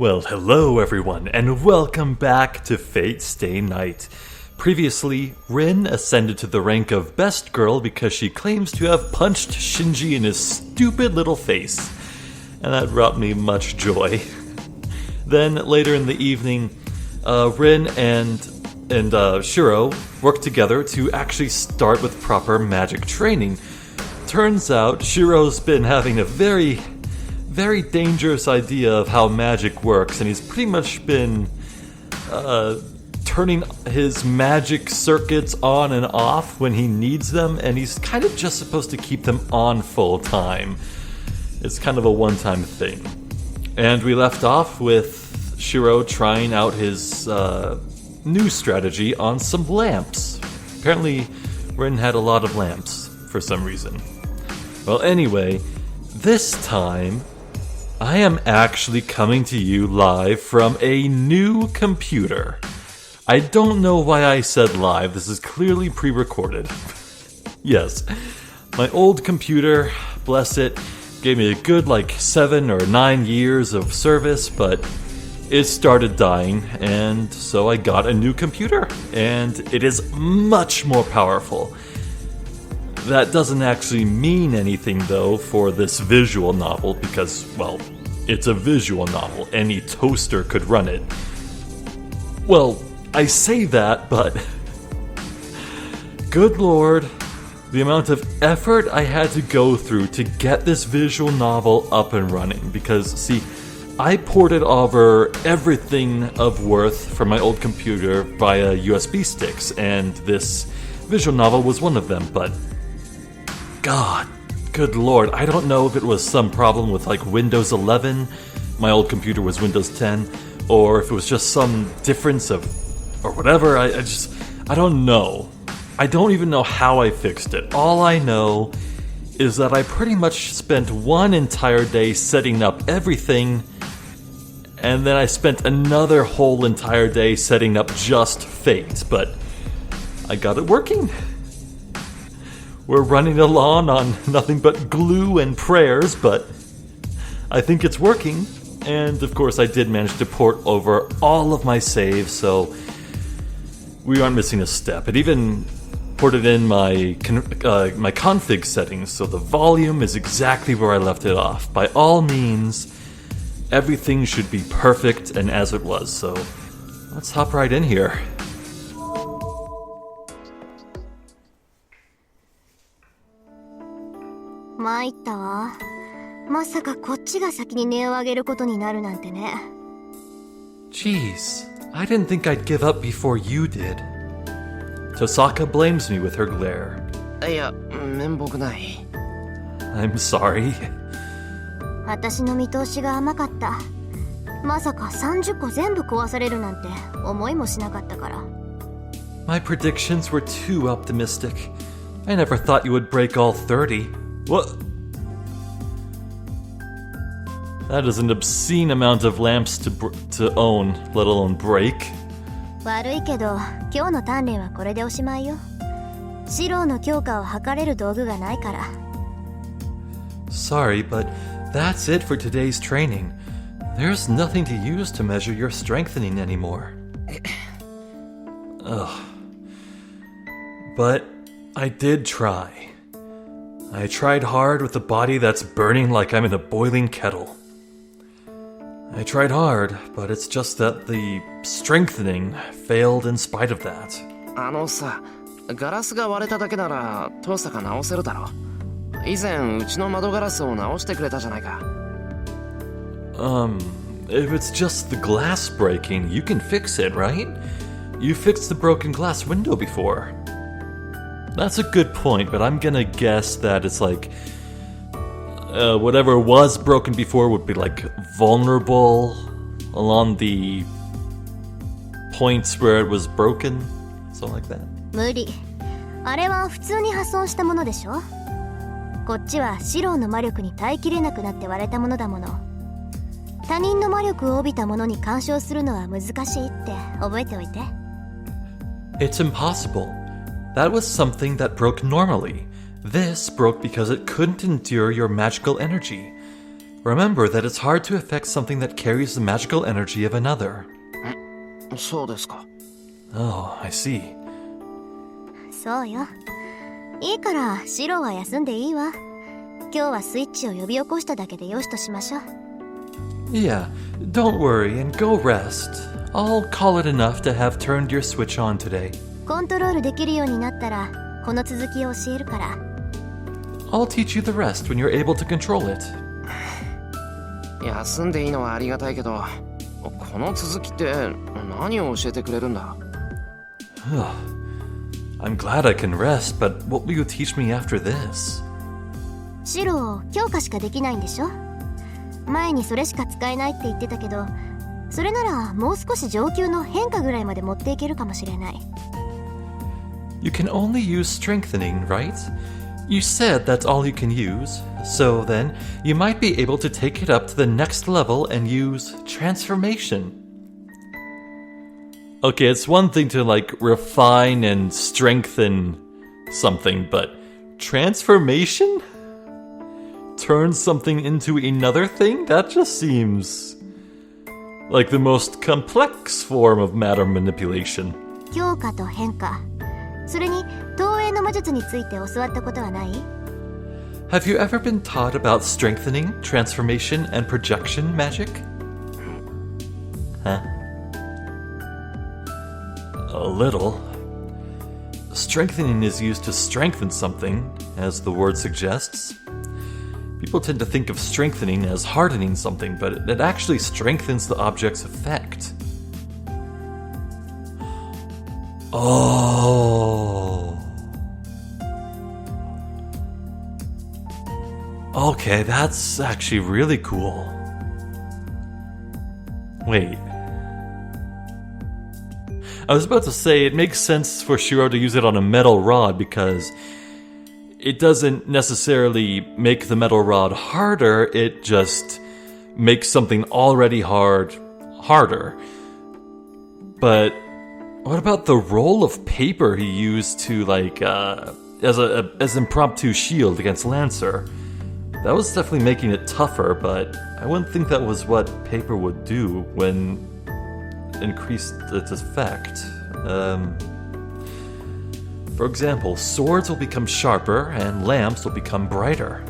Well, hello everyone, and welcome back to Fate Stay Night. Previously, Rin ascended to the rank of Best Girl because she claims to have punched Shinji in his stupid little face, and that brought me much joy. Then, later in the evening, Rin and Shirou worked together to actually start with proper magic training. Turns out, Shirou's been having a very dangerous idea of how magic works, and he's pretty much been turning his magic circuits on and off when he needs them, and he's kind of just supposed to keep them on full time. It's kind of a one-time thing. And we left off with Shirou trying out his new strategy on some lamps. Apparently, Rin had a lot of lamps for some reason. Well, anyway, this time I am actually coming to you live from a new computer. I don't know why I said live, this is clearly pre-recorded. Yes, my old computer, bless it, gave me a good 7 or 9 years of service, but it started dying, and so I got a new computer, and it is much more powerful. That doesn't actually mean anything, though, for this visual novel, because, well, it's a visual novel. Any toaster could run it. Well, I say that, but good lord, the amount of effort I had to go through to get this visual novel up and running, because, see, I ported over everything of worth from my old computer via USB sticks, and this visual novel was one of them, but God, good lord, I don't know if it was some problem with Windows 11, my old computer was Windows 10, or if it was just some difference of, or whatever, I don't know. I don't even know how I fixed it. All I know is that I pretty much spent one entire day setting up everything, and then I spent another whole entire day setting up just Fate, but I got it working. We're running along on nothing but glue and prayers, but I think it's working. And of course I did manage to port over all of my saves, so we aren't missing a step. It even ported in my config settings, so the volume is exactly where I left it off. By all means, everything should be perfect and as it was, so let's hop right in here. Jeez, I didn't think I'd give up before you did. Tosaka blames me with her glare. I'm sorry. My predictions were too optimistic. I never thought you would break all 30. What? That is an obscene amount of lamps to own, let alone break. Sorry, but that's it for today's training. There's nothing to use to measure your strengthening anymore. Ugh. But I did try. I tried hard with a body that's burning like I'm in a boiling kettle. I tried hard, but it's just that the strengthening failed in spite of that. If it's just the glass breaking, you can fix it, right? You fixed the broken glass window before. That's a good point, but I'm gonna guess that it's whatever was broken before would be vulnerable along the points where it was broken, something like that. It's impossible. That was something that broke normally. This broke because it couldn't endure your magical energy. Remember that it's hard to affect something that carries the magical energy of another. そうですか。Oh, I see. そうよ。いいから、シローは休んでいいわ。今日はスイッチを呼び起こしただけでよしとしましょう。Yeah, don't worry and go rest. I'll call it enough to have turned your switch on today. コントロールできるようになったら、この続きを教えるから。I'll teach you the rest when you're able to control it. 休んでいいのはありがたいけど、この続きって何を教えてくれるんだ？ I'm glad I can rest, but what will you teach me after this? シロー、強化しかできないんでしょ？前にそれしか使えないって言ってたけど、それならもう少し上級の変化ぐらいまで持っていけるかもしれない。You can only use strengthening, right? You said that's all you can use, so then you might be able to take it up to the next level and use transformation. Okay, it's one thing to refine and strengthen something, but transformation? Turn something into another thing? That just seems like the most complex form of matter manipulation. 強化と変化。それに投影の魔術について教わったことはない？ Have you ever been taught about strengthening, transformation, and projection magic? Huh? A little. Strengthening is used to strengthen something, as the word suggests. People tend to think of strengthening as hardening something, but it actually strengthens the object's effect. Oh. Okay, that's actually really cool. Wait. I was about to say it makes sense for Shirou to use it on a metal rod because it doesn't necessarily make the metal rod harder, it just makes something already hard harder. But what about the roll of paper he used to as impromptu shield against Lancer? That was definitely making it tougher, but I wouldn't think that was what paper would do when increased its effect. For example, swords will become sharper and lamps will become brighter.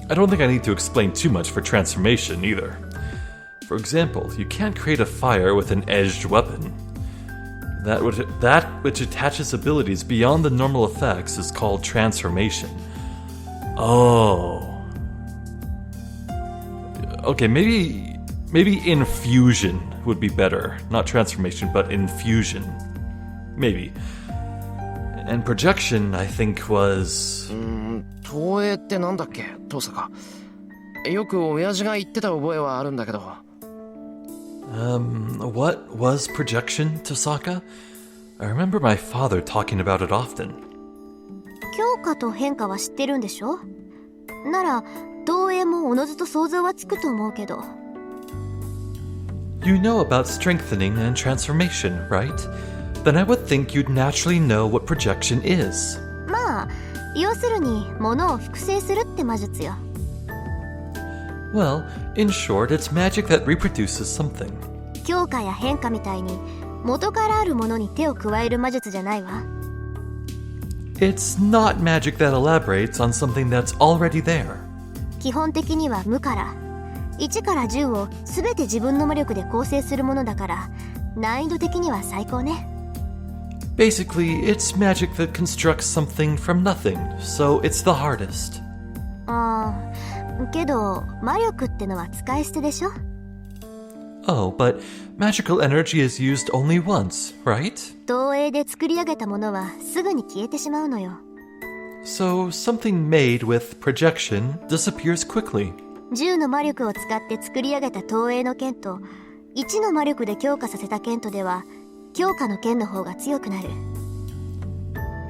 I don't think I need to explain too much for transformation either. For example, you can't create a fire with an edged weapon. That which attaches abilities beyond the normal effects is called transformation. Oh. Okay, maybe infusion would be better. Not transformation, but infusion. Maybe. And projection, I think, was... 投影ってなんだっけ、トサカ。よく親父が言ってた覚えはあるんだけど。What was projection, Tosaka? I remember my father talking about it often. 強化と変化は知ってるんでしょ？なら、投影もおのずと想像はつくと思うけど。You know about strengthening and transformation, right? Then I would think you'd naturally know what projection is. まあ、要するに物を複製するって魔術よ。Well, in short, it's magic that reproduces something. 強化や変化みたいに元からあるものに手を加える魔術じゃないわ。It's not magic that elaborates on something that's already there. 基本的には無から。1から10を全て自分の魔力で構成するものだから、難易度的には最高ね。Basically, it's magic that constructs something from nothing, so it's the hardest. けど魔力ってのは使い捨てでしょ？ Oh, but magical energy is used only once, right? 投影で作り上げたものはすぐに消えてしまうのよ。So something made with projection disappears quickly. 10の魔力を使って作り上げた投影の剣と1の魔力で強化させた剣とでは強化の剣の方が強くなる。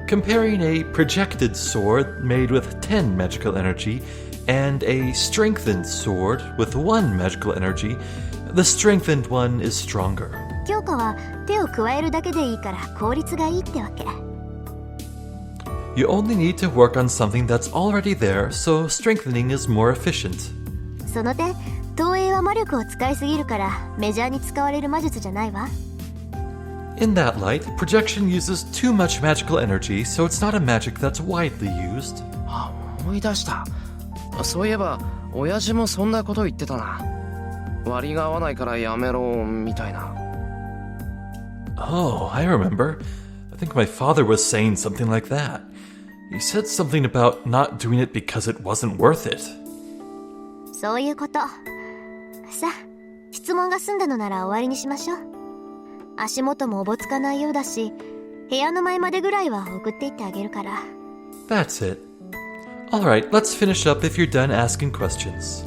Comparing a projected sword made with 10 magical energy and a strengthened sword with 1 magical energy, the strengthened one is stronger. 強化は手を加えるだけでいいから効率がいいってわけ。You only need to work on something that's already there, so strengthening is more efficient. その点投影は魔力を使いすぎるからメジャーに使われる魔術じゃないわ。 In that light, projection uses too much magical energy, so it's not a magic that's widely used. あ、思い出した。そういえば親父もそんなこと言ってたな。割が合わないからやめろみたいな。 Oh, I remember. I think my father was saying something like that. He said something about not doing it because it wasn't worth it. そういうこと。さあ、質問が済んだのなら終わりにしましょう。足元もおぼつかないようだし、部屋の前までぐらいは送っていってあげるから。 That's it. Alright, let's finish up if you're done asking questions.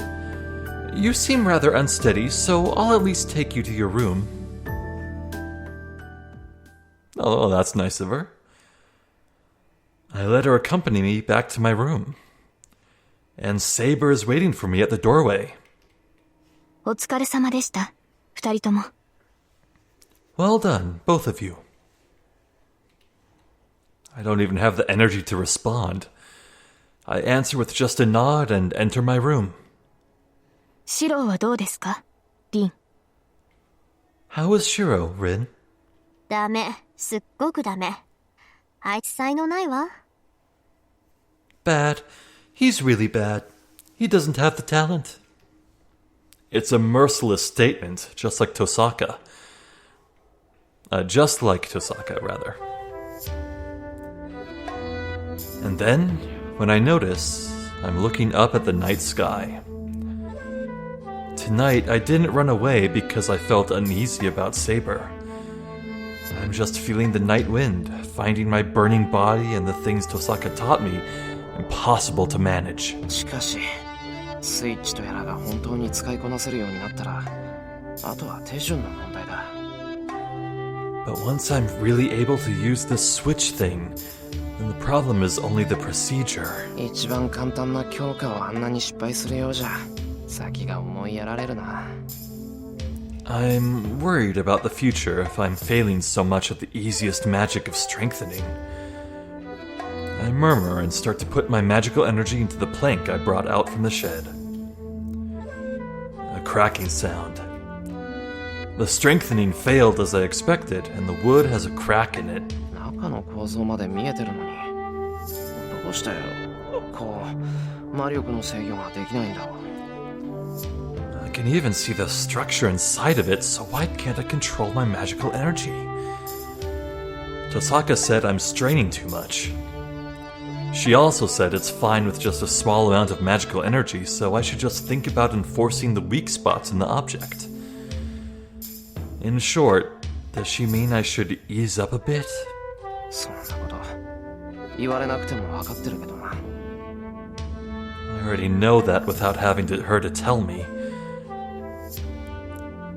You seem rather unsteady, so I'll at least take you to your room. Oh, that's nice of her. I let her accompany me back to my room. And Saber is waiting for me at the doorway. お疲れ様でした、二人とも。 Well done, both of you. I don't even have the energy to respond. I answer with just a nod and enter my room. シローはどうですか、リン。 How is Shirou, Rin? ダメ、すっごくダメ。あいつ才能ないわ。 Bad. He's really bad. He doesn't have the talent. It's a merciless statement, just like Tosaka. Just like Tosaka, rather. And then, when I notice, I'm looking up at the night sky. Tonight, I didn't run away because I felt uneasy about Saber. I'm just feeling the night wind, finding my burning body and the things Tosaka taught me impossible to manage. しかしスイッチとやらが本当に使いこなせるようになったら、あとは手順の問題だ。 But once I'm really able to use this switch thing, then the problem is only the procedure. 一番簡単な強化をあんなに失敗するようじゃ、先が思いやられるな。 I'm worried about the future if I'm failing so much at the easiest magic of strengthening. I murmur and start to put my magical energy into the plank I brought out from the shed. A cracking sound. The strengthening failed as I expected, and the wood has a crack in it. 中の構造まで見えてるのに、どうしてこう魔力の制御ができないんだろう。 I can even see the structure inside of it, so why can't I control my magical energy? Tosaka said I'm straining too much. She also said it's fine with just a small amount of magical energy, so I should just think about enforcing the weak spots in the object. In short, does she mean I should ease up a bit? そんなこと言われなくても分かってるけどな。 I already know that without having her to tell me.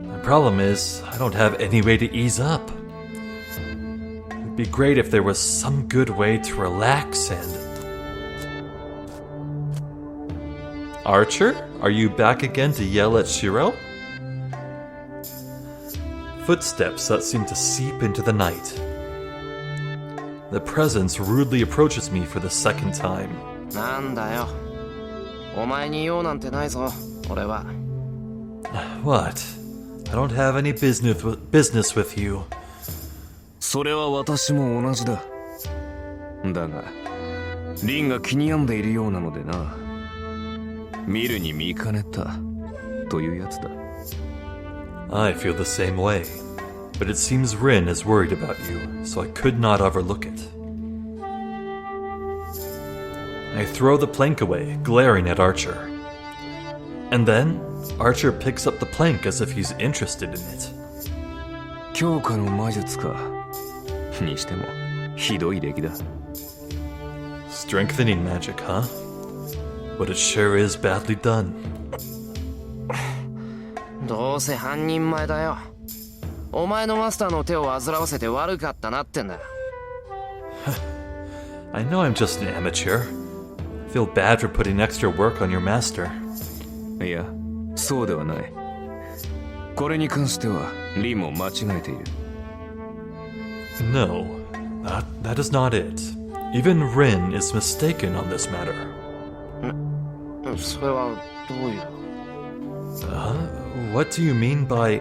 My problem is, I don't have any way to ease up. It'd be great if there was some good way to relax and... Archer, are you back again to yell at Shirou? Footsteps that seem to seep into the night. The presence rudely approaches me for the second time. なんだよ。お前に用なんてないぞ、俺は。 What? I don't have any business with you. それは私も同じだ。だが、リンが気に病んでいるようなのでな。見るに見かねたというやつだ。I feel the same way, but it seems Rin is worried about you, so I could not overlook it. I throw the plank away, glaring at Archer. And then, Archer picks up the plank as if he's interested in it. 強化の魔術か。にしても、ひどい出来だ。Strengthening magic, huh? But it sure is badly done. どうせ半人前だよ。お前のマスターの手を煩わせて悪かったなってんだ。I know I'm just an amateur. I feel bad for putting extra work on your master. いや、そうではない。これに関しては、リンも間違えている。No, that is not it. Even Rin is mistaken on this matter. それはどういう。What do you mean by...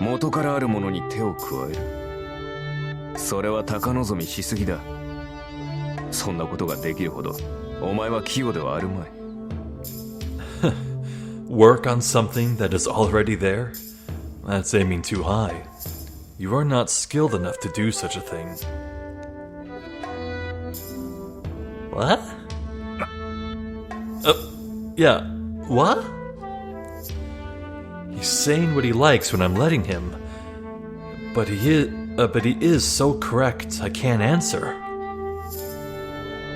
元からあるものに手を加える。それは高望みしすぎだ。そんなことができるほどお前は器用ではあるまい。Work on something that is already there? That's aiming too high. You are not skilled enough to do such a thing. What? Yeah, what? He's saying what he likes when I'm letting him. But he is so correct, I can't answer.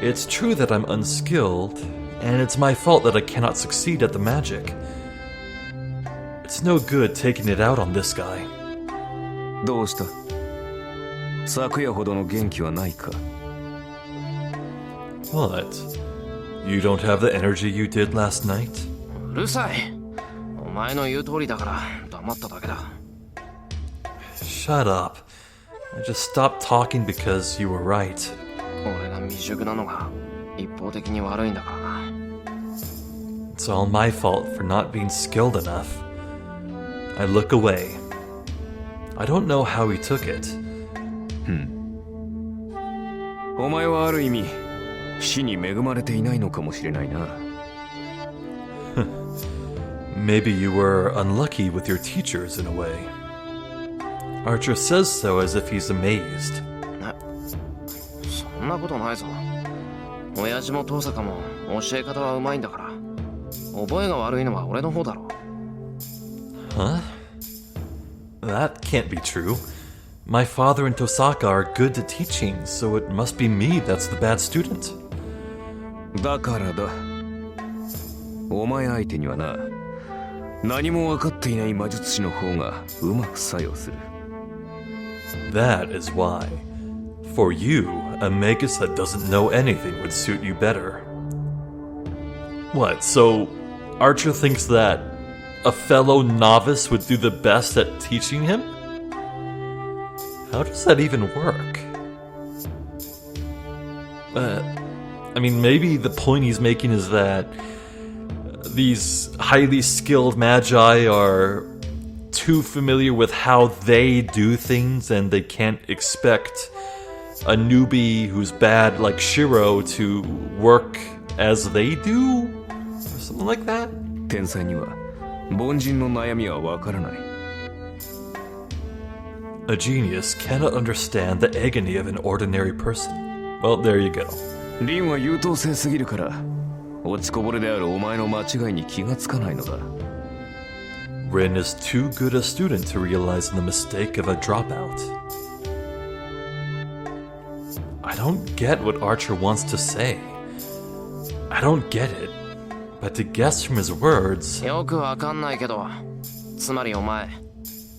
It's true that I'm unskilled, and it's my fault that I cannot succeed at the magic. It's no good taking it out on this guy. どうした？昨夜ほどの元気はないか？ What? You don't have the energy you did last night? うるさい。お前の言う通りだから黙っただけだ。Shut up. I just stopped talking because you were right. 俺が未熟なのが一方的に悪いんだからな。It's all my fault for not being skilled enough. I look away. I don't know how he took it. お前はある意味死に恵まれていないのかもしれないな。Maybe you were unlucky with your teachers in a way. Archer says so as if he's amazed. そんなことないぞ。親父も父坂も教え方はうまいんだから。覚えが悪いのは俺の方だろ。Huh? That can't be true. My father and Tosaka are good to teaching, so it must be me that's the bad student. だからだ。お前相手にはな、何も分かっていない魔術師の方がうまく作用する。That is why. For you, a magus that doesn't know anything would suit you better. What, so Archer thinks that a fellow novice would do the best at teaching him? How does that even work? I mean, maybe the point he's making is that these highly skilled magi are too familiar with how they do things and they can't expect a newbie who's bad like Shirou to work as they do? Or something like that? 天才には凡人の悩みは分からない。A genius cannot understand the agony of an ordinary person. Well, there you go. リンは優等生すぎるから落ちこぼれであるお前の間違いに気がつかないのだ。Rin is too good a student to realize the mistake of a dropout. I don't get what Archer wants to say. I don't get it. But to guess from his words... よくわかんないけど、つまりお前、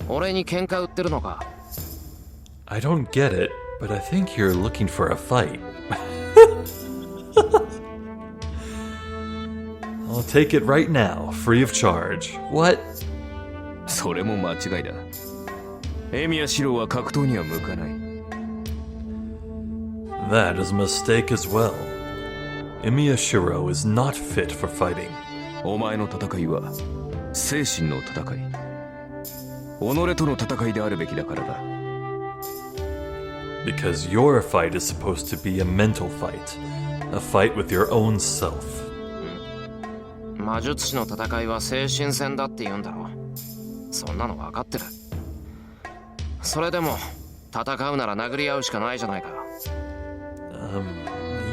俺に喧嘩売ってるのか？ I don't get it, but I think you're looking for a fight. I'll take it right now, free of charge. What? それも間違いだ。エミヤシロウは格闘には向かない。That is a mistake as well. Emiya Shirou is not fit for fighting. お前の戦いは精神の戦い。己との戦いであるべきだからだ。Because your fight is supposed to be a mental fight. A fight with your own self. 魔術師の戦いは精神戦だって言うんだろ。そんなの分かってる。それでも戦うなら殴り合うしかないじゃないか。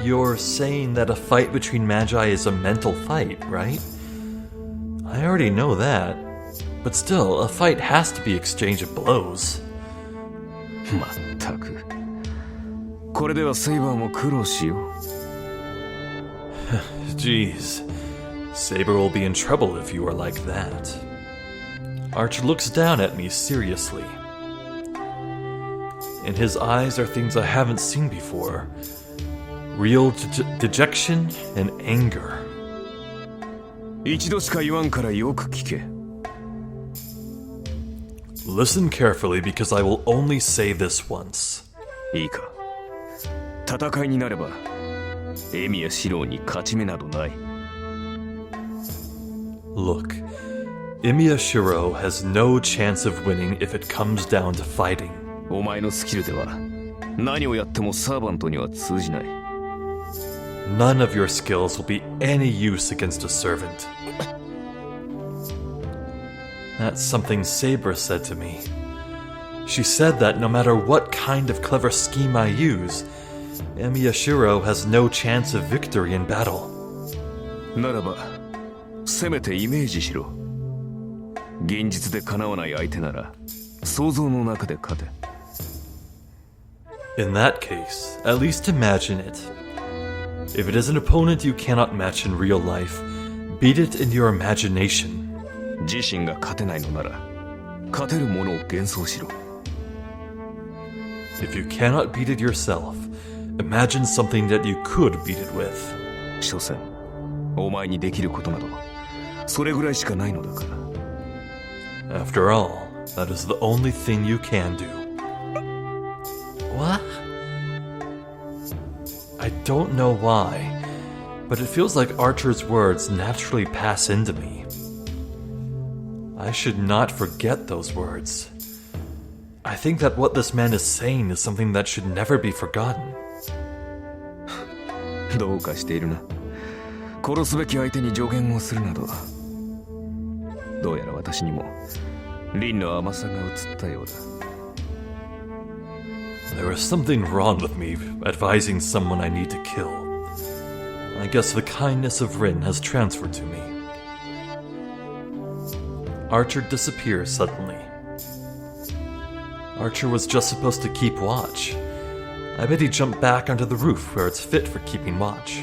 You're saying that a fight between magi is a mental fight, right? I already know that. But still, a fight has to be exchange of blows. まったく。これではセイバーも苦労しよう。Jeez. Saber will be in trouble if you are like that. Archer looks down at me seriously. In his eyes are things I haven't seen before. Real dejection and anger. 一度しか言わんからよく聞け。Listen carefully because I will only say this once. いいか。戦いになれば、エミヤシロウに勝ち目などない。Look, Emiya Shirou has no chance of winning if it comes down to fighting. お前のスキルでは何をやってもサーバントには通じない。 None of your skills will be any use against a servant. That's something Saber said to me. She said that no matter what kind of clever scheme I use, Emiya Shirou has no chance of victory in battle. ならばせめてイメージしろ。現実でかなわない相手なら想像の中で勝て。 In that case, at least imagine it. If it is an opponent you cannot match in real life, beat it in your imagination. 自身が勝てないのなら勝てるものを幻想しろ。 If you cannot beat it yourself, imagine something that you could beat it with. 所詮お前にできることなどそれぐらいしかないのだから。 After all, that is the only thing you can do. What? I don't know why, but it feels like Archer's words naturally pass into me. I should not forget those words. I think that what this man is saying is something that should never be forgotten. どうかしているな。殺すべき相手に助言をするなど。どうやら私にも凛の甘さが映ったようだ。 There is something wrong with me advising someone I need to kill. I guess the kindness of Rin has transferred to me. Archer disappears suddenly. Archer was just supposed to keep watch. I bet he jumped back onto the roof where it's fit for keeping watch.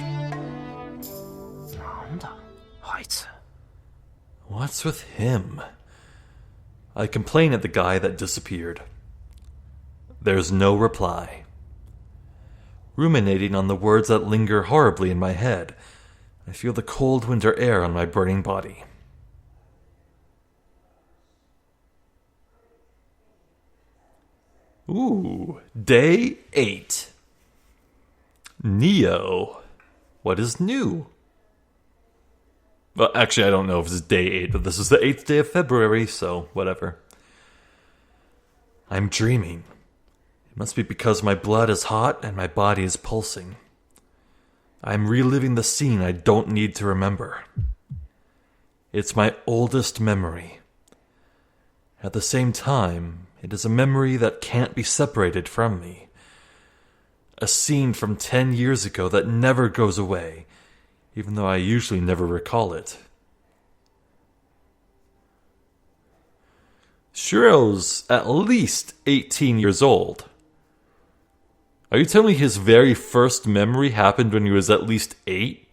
なんだあいつ。 What's with him? I complain at the guy that disappeared. There's no reply. Ruminating on the words that linger horribly in my head, I feel the cold winter air on my burning body. Ooh, day 8. Neo. What is new? Well, actually, I don't know if it's day 8, but this is the 8th day of February, so whatever. I'm dreaming. It must be because my blood is hot and my body is pulsing. I'm reliving the scene I don't need to remember. It's my oldest memory. At the same time, it is a memory that can't be separated from me. A scene from 10 years ago that never goes away, even though I usually never recall it. Shirou's at least 18 years old. Are you telling me his very first memory happened when he was at least 8?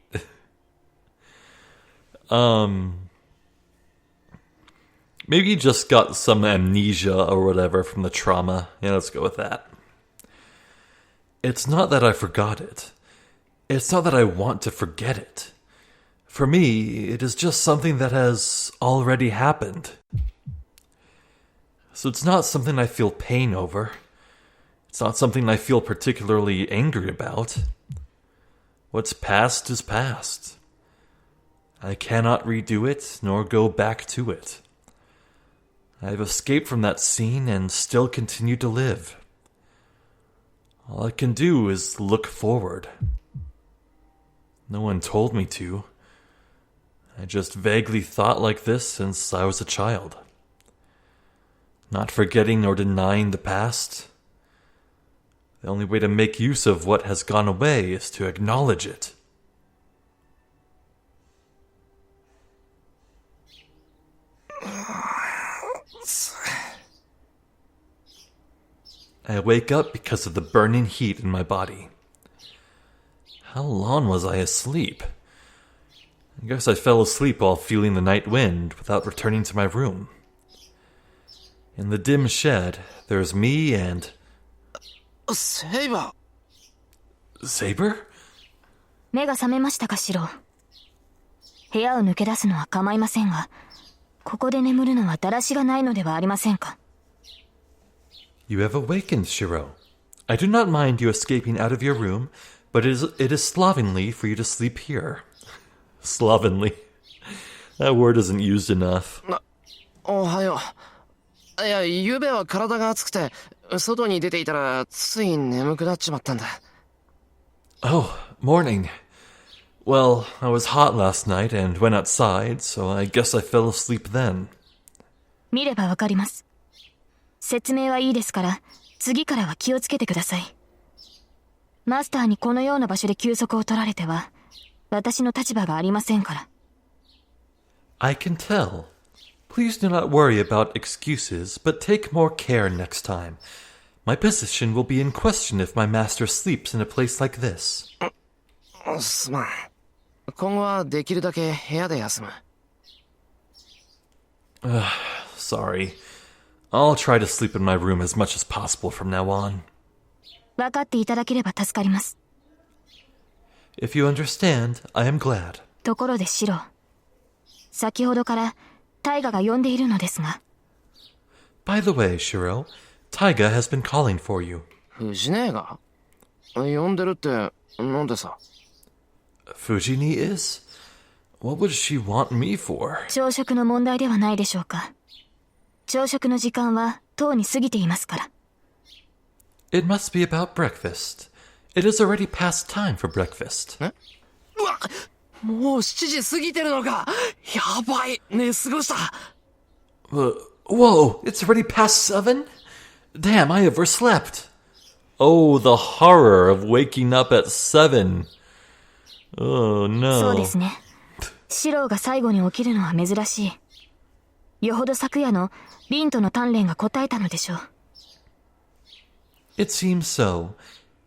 Maybe he just got some amnesia or whatever from the trauma. Yeah, let's go with that. It's not that I forgot it. It's not that I want to forget it. For me, it is just something that has already happened. So it's not something I feel pain over. It's not something I feel particularly angry about. What's past is past. I cannot redo it, nor go back to it. I have escaped from that scene and still continue to live. All I can do is look forward. No one told me to. I just vaguely thought like this since I was a child. Not forgetting or denying the past. The only way to make use of what has gone away is to acknowledge it. I wake up because of the burning heat in my body. How long was I asleep? I guess I fell asleep while feeling the night wind without returning to my room. In the dim shed, there's me and... Saber! Saber? 目が覚めましたか、シロー。部屋を抜け出すのは構いませんが、ここで眠るのはだらしがないのではありませんか。You have awakened, Shirou. I do not mind you escaping out of your room, but it is slovenly for you to sleep here. Slovenly. That word isn't used enough. おはよう。いや、昨べは体が熱くて、外に出ていたら、つい眠くなっちまったんだ。Oh, morning. Well, I was hot last night and went outside, so I guess I fell asleep then. 見ればわかります。説明はいいですから、次からは気をつけてください。マスターにこのような場所で休息を取られては、私の立場がありませんから。I can tell. Please do not worry about excuses, but take more care next time. My position will be in question if my master sleeps in a place like this. すまん。今後はできるだけ部屋で休む。Sorry. I'll try to sleep in my room as much as possible from now on. 分かっていただければ助かります。If you understand, I am glad. ところでシロ、先ほどからタイガが呼んでいるのですが。By the way, Shirou, Taiga has been calling for you. 藤姉が呼んでるって、なんでさ。Fujini is? What would she want me for? 朝食の問題ではないでしょうか。朝食の時間はとうに過ぎていますから。It must be about breakfast. It is already past time for breakfast. うわ、もう7時過ぎてるのか。やばい、寝過ごした。Whoa, it's already past 7? Damn, I overslept. Oh, the horror of waking up at 7. Oh, no. そうですね。シローが最後に起きるのは珍しい。よほど昨夜のリンとの鍛錬が答えたのでしょう。It seems so.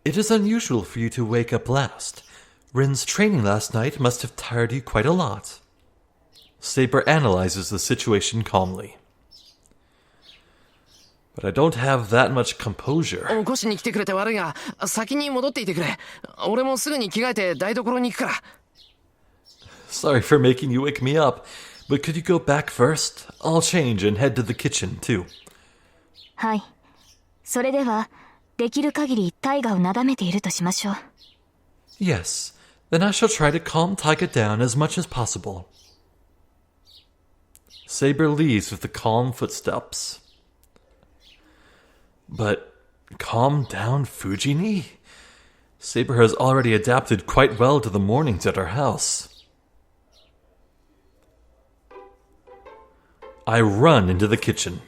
It is unusual for you to wake up last. Rin's training last night must have tired you quite a lot. Saber analyzes the situation calmly. But I don't have that much composure. 起こしに来てくれて悪いが、先に戻っていてくれ。俺もすぐに着替えて台所に行くから。Sorry for making you wake me up, but could you go back first? I'll change and head to the kitchen, too. はい。それでは、できる限りタイガをなだめているとしましょう。Yes, then I shall try to calm Taiga down as much as possible. Saber leaves with the calm footsteps. But calm down Fujini? Saber has already adapted quite well to the mornings at our house. I run into the kitchen.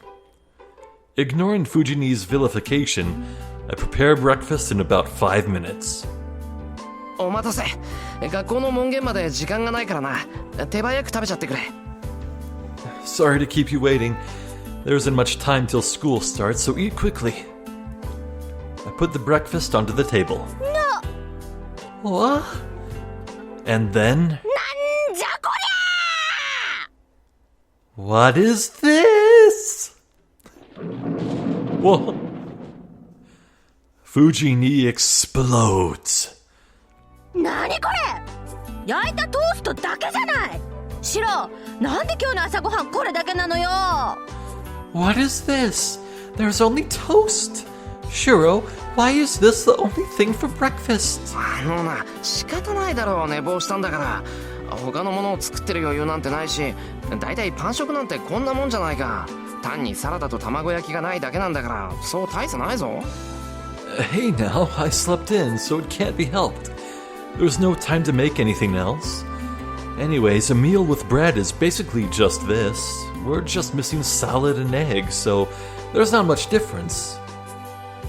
Ignoring Fujini's vilification, I prepare breakfast in about 5 minutes. お待たせ。学校の門限まで時間がないからな。手早く食べちゃってくれ。Sorry to keep you waiting. There isn't much time till school starts, so eat quickly. I put the breakfast onto the table. No! What? And then... なんじゃこりゃ What is this? What? Fujini explodes. なにこれ焼いたトーストだけじゃないシロ、なんで今日の朝ごはんこれだけなのよ What is this? There's only toast. Shirou, why is this the only thing for breakfast? な、仕方ないだろう、寝坊したんだから。他のものを作ってる余裕なんてないし、だいたいパン食なんてこんなもんじゃないか。単にサラダと卵焼きがないだけなんだから、そう大差ないぞ。Hey now, I slept in, so it can't be helped. There's no time to make anything else. Anyways, a meal with bread is basically just this. We're just missing salad and eggs, so there's not much difference.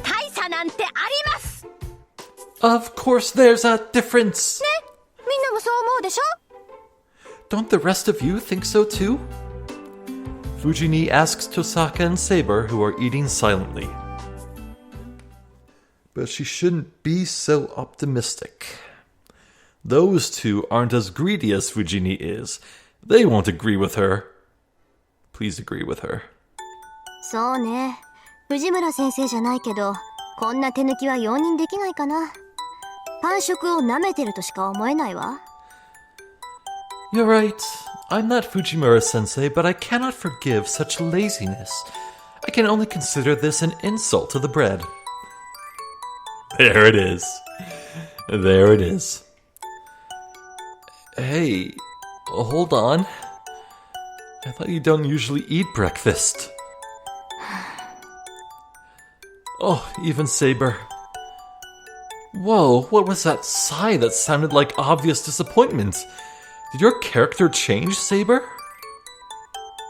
大差なんてあります Of course there's a difference! ね、みんなもそう思うでしょ Don't the rest of you think so too? Fujini asks Tosaka and Saber, who are eating silently. But she shouldn't be so optimistic. Those two aren't as greedy as Fujini is. They won't agree with her. Please agree with her. そうね。藤村先生じゃないけど、こんな手抜きは容認できないかな。パン食を舐めてるとしか思えないわ。You're right. I'm not Fujimura sensei, but I cannot forgive such laziness. I can only consider this an insult to the bread. There it is. There it is. Hey, hold on. I thought you don't usually eat breakfast. Oh, even Saber. Whoa, what was that sigh that sounded like obvious disappointment? Did your character change, Saber?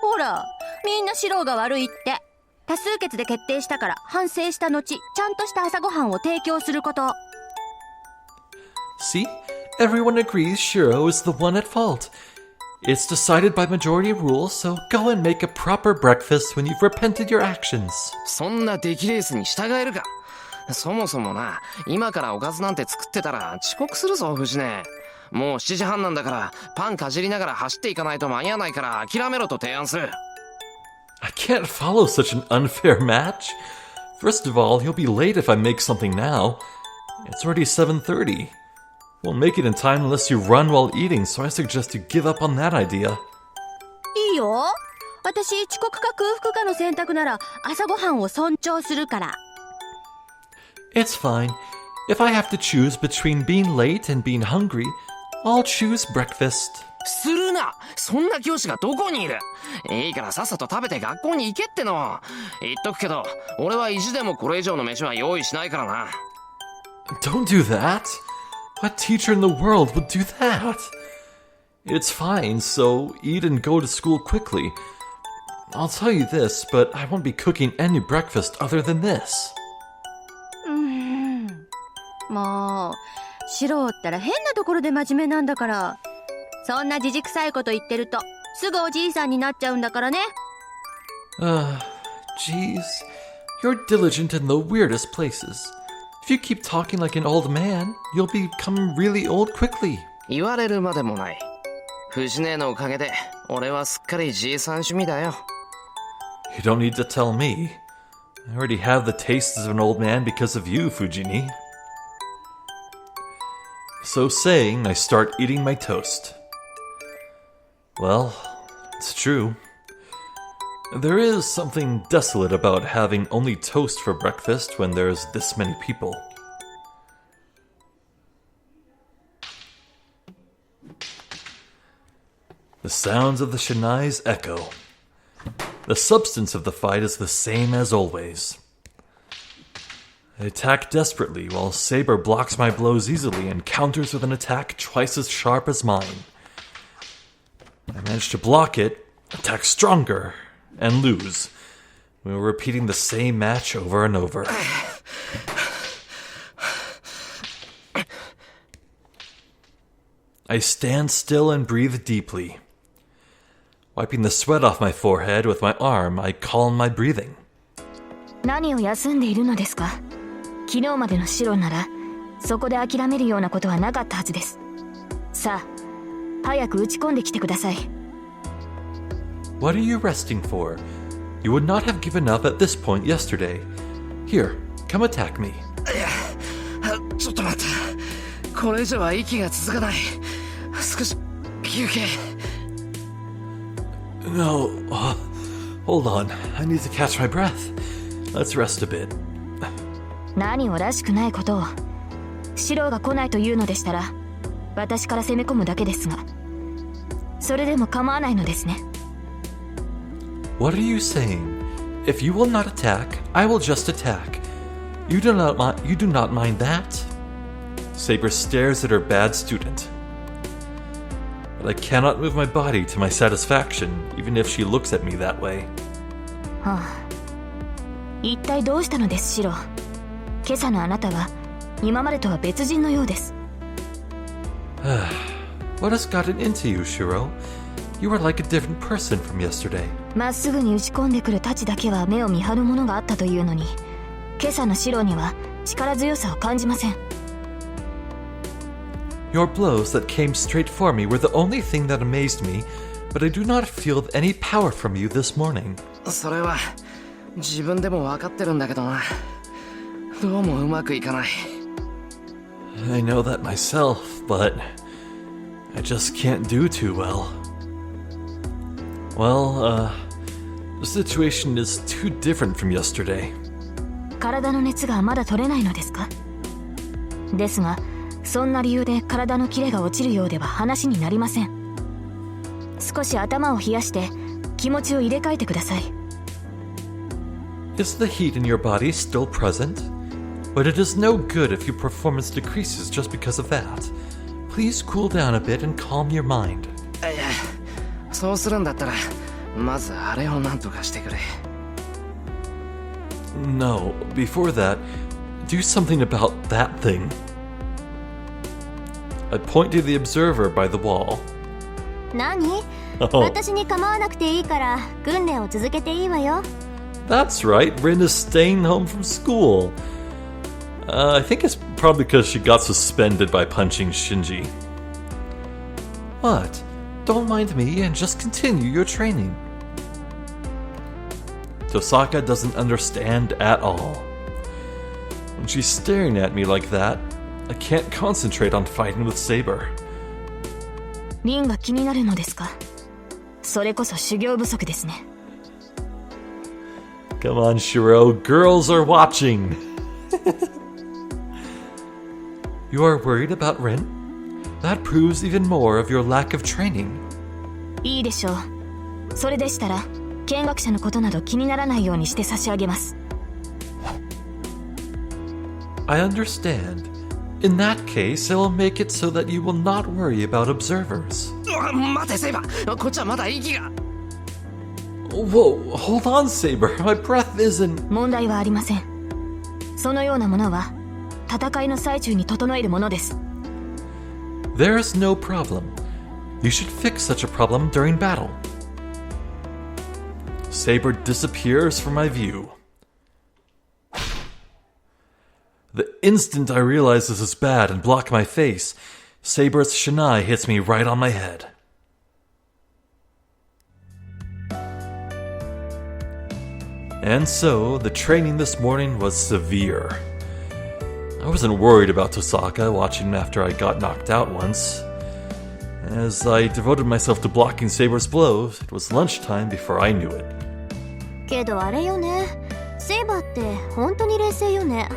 ほら、みんなシローが悪いって。多数決で決定したから反省した後、ちゃんとした朝ごはんを提供すること。See? Everyone agrees Shirou is the one at fault. It's decided by majority rule, so go and make a proper breakfast when you've repented your actions. そんな出来レースに従えるか。そもそもな、今からおかずなんて作ってたら遅刻するぞ、藤根。もう7時半なんだから、パンかじりながら走っていかないと間に合わないから諦めろと提案する。I can't follow such an unfair match. First of all, he'll be late if I make something now. It's already 7:30. Won't make it in time unless you run while eating, so I suggest you give up on that idea. いいよ。私、遅刻か空腹かの選択なら朝ごはんを尊重するから。It's fine. If I have to choose between being late and being hungry, I'll choose breakfast. するな。そんな教師がどこにいる。いいからさっさと食べて学校に行けっての。言っとくけど、俺は意地でもこれ以上の飯は用意しないからな。Don't do that. What teacher in the world would do that? It's fine, so eat and go to school quickly. I'll tell you this, but I won't be cooking any breakfast other than this. もう、シローったら変なところで真面目なんだから。そんなじじくさいこと言ってると、すぐおじいさんになっちゃうんだからね。Jeez. You're diligent in the weirdest places. If you keep talking like an old man, you'll become really old quickly. 言われるまでもない。藤姉のおかげで、俺はすっかりじいさん趣味だよ。You don't need to tell me. I already have the tastes of an old man because of you, Fujini. So saying, I start eating my toast. Well, it's true. There is something desolate about having only toast for breakfast when there's this many people. The sounds of the shinais echo. The substance of the fight is the same as always. I attack desperately while Saber blocks my blows easily and counters with an attack twice as sharp as mine. I manage to block it, attack stronger, and lose. We were repeating the same match over and over. I stand still and breathe deeply. Wiping the sweat off my forehead with my arm, I calm my breathing. 何を休んでいるのですか。昨日までのシロならそこで諦めるようなことはなかったはずです。さあ、早く打ち込んできてください。What are you resting for? You would not have given up at this point yesterday. Here, come attack me. ちょっと待って。これ以上は息が続かない。少し休憩。No, hold on. I need to catch my breath. Let's rest a bit. 何をらしくないことを。シロが来ないというのでしたら、私から攻め込むだけですが、それでも構わないのですね。What are you saying? If you will not attack, I will just attack. You do not mind that? Saber stares at her bad student. But I cannot move my body to my satisfaction, even if she looks at me that way. はあ、一体どうしたのです、シロ。今朝のあなたは今までとは別人のようです。What has gotten into you, Shirou? You are like a different person from yesterday. まっすぐに打ち込んでくる太刀だけは目を見張るものがあったというのに、今朝のシロには力強さを感じません。Your blows that came straight for me were the only thing that amazed me, but I do not feel any power from you this morning. それは自分でも分かってるんだけどな。どうもうまくいかない。I know that myself, but I just can't do too well. Well, the situation is too different from yesterday. 体の熱がまだ取れないのですか。ですが、そんな理由で体のキレが落ちるようでは話になりません。少し頭を冷やして気持ちを入れ替えてください。 Is the heat in your body still present? But it is no good if your performance decreases just because of that. Please cool down a bit and calm your mind. いや、そうするんだったらまずあれをなんとかしてくれ。 No, before that, do something about that thing. I point to the observer by the wall. 何？ Oh, 私に構わなくていいから訓練を続けていいわよ。 that's right, Rin is staying home from school. I think it's probably because she got suspended by punching Shinji. What? Don't mind me and just continue your training. Tosaka doesn't understand at all. When she's staring at me like that, I can't concentrate on fighting with Saber. リンが気になるのですか？それこそ修行不足ですね。 Come on, Shirou, girls are watching. You are worried about Rin? That proves even more of your lack of training. いいでしょう。それでしたら見学者のことなど気にならないようにして差し上げます。 I understand. In that case, I will make it so that you will not worry about observers. 待てセイバー、こっちはまだ息が。 Whoa, hold on, Saber. My breath isn't... 問題はありません。そのようなものは戦いの最中に整えるものです。 There is no problem. You should fix such a problem during battle. Saber disappears from my view. The instant I realize this is bad and block my face, Saber's shinai hits me right on my head. And so, the training this morning was severe. I wasn't worried about Tosaka watching after I got knocked out once. As I devoted myself to blocking Saber's blows, it was lunchtime before I knew it. けどあれよね。セイバーって本当に冷静よね。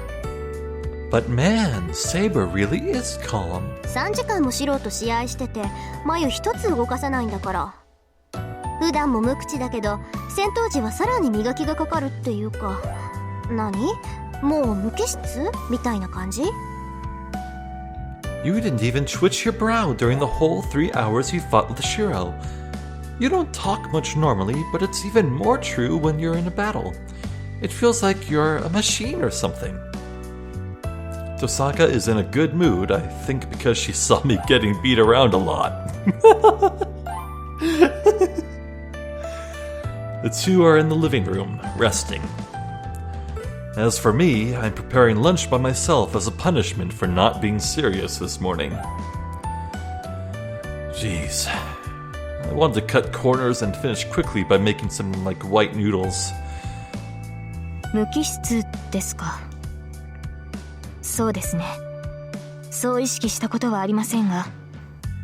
But man, Saber really is calm. 3時間もシローと試合してて眉一つ動かさないんだから。普段も無口だけど戦闘時はさらに磨きがかかるっていうか、何？もう無機質みたいな感じ？ You didn't even twitch your brow during the whole 3 hours you fought with Shirou. You don't talk much normally, but it's even more true when you're in a battle. It feels like you're a machine or something. Tosaka is in a good mood, I think because she saw me getting beat around a lot. The two are in the living room, resting. As for me, I'm preparing lunch by myself as a punishment for not being serious this morning. Jeez. I wanted to cut corners and finish quickly by making some, white noodles. 無機質ですか。そうですね。そう意識したことはありませんが、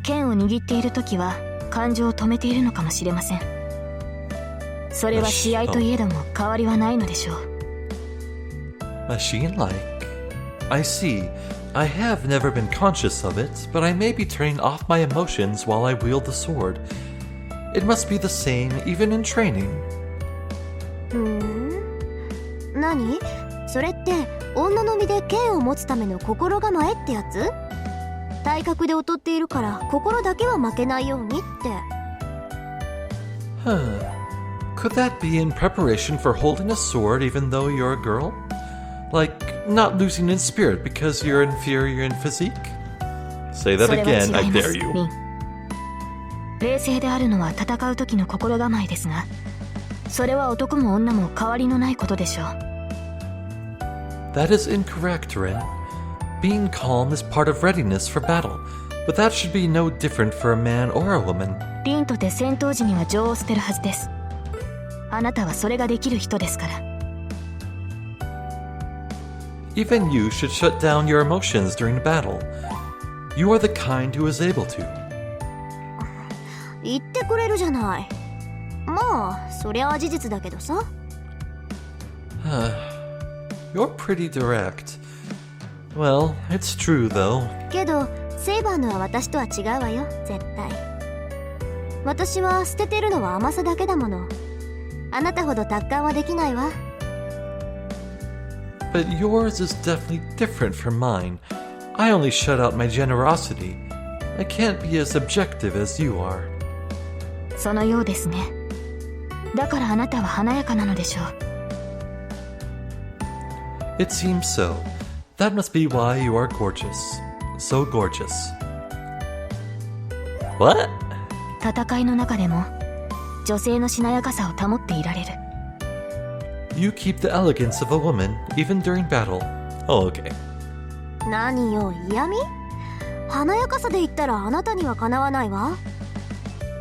剣を握っているときは感情を止めているのかもしれません。それは試合といえども変わりはないのでしょう。Machine-like. I see. I have never been conscious of it, but I may be turning off my emotions while I wield the sword. It must be the same even in training. 何？それって女の身で剣を持つための心構えってやつ？体格で劣っているから心だけは負けないようにって。Could that be in preparation for holding a sword even though you're a girl? Like, not losing in spirit because you're inferior in physique? Say that それは again, I 違いま dare す、 you. リン。冷静であるのは戦う時の心構えですが、それは男も女も変わりのないことでしょう。That is incorrect, Ren. Being calm is part of readiness for battle, but that should be no different for a man or a woman. リンとて戦闘時には情を捨てるはずです。あなたはそれができる人ですから。Even you should shut down your emotions during battle. You are the kind who is able to. 言ってくれるじゃない。まあそりゃ事実だけどさ。You're pretty direct. Well, it's true though. けどセイバーのは私とは違うわよ、絶対。私は捨ててるのは甘さだけだもの。あなたほど達観はできないわ。But yours is definitely different from mine. I only shut out my generosity. I can't be as objective as you are. そのようですね。だからあなたは華やかなのでしょう。It seems so. That must be why you are gorgeous. So gorgeous. What? 戦いの中でも女性のしなやかさを保っていられる。You keep the elegance of a woman, even during battle. Oh, okay. 何よ、嫌味？華やかさで言ったらあなたにはかなわないわ。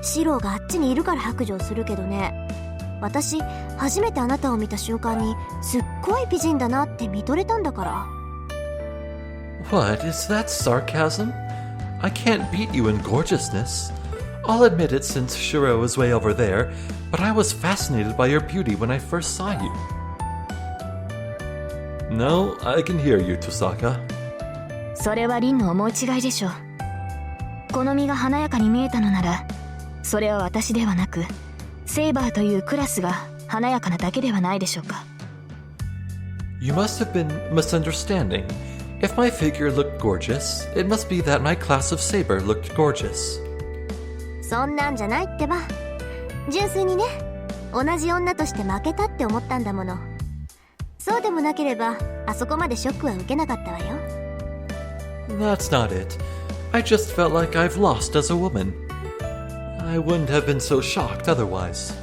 シローがあっちにいるから白状するけどね。私、初めてあなたを見た瞬間にすっごい美人だなって見とれたんだから。What, is that sarcasm? I can't beat you in gorgeousness. I'll admit it since Shirou is way over there, but I was fascinated by your beauty when I first saw you. No, I can hear you, Tosaka. それはリンの思い違いでしょう。この身が華やかに見えたのなら、それは私ではなく、セイバーというクラスが華やかなだけではないでしょうか。You must have been misunderstanding. If my figure looked gorgeous, it must be that my class of saber looked gorgeous. そんなんじゃないってば。純粋にね、同じ女として負けたって思ったんだもの。そうでもなければ、あそこまでショックは受けなかったわよ。That's not it. I just felt like I've lost as a woman. I wouldn't have been so shocked otherwise.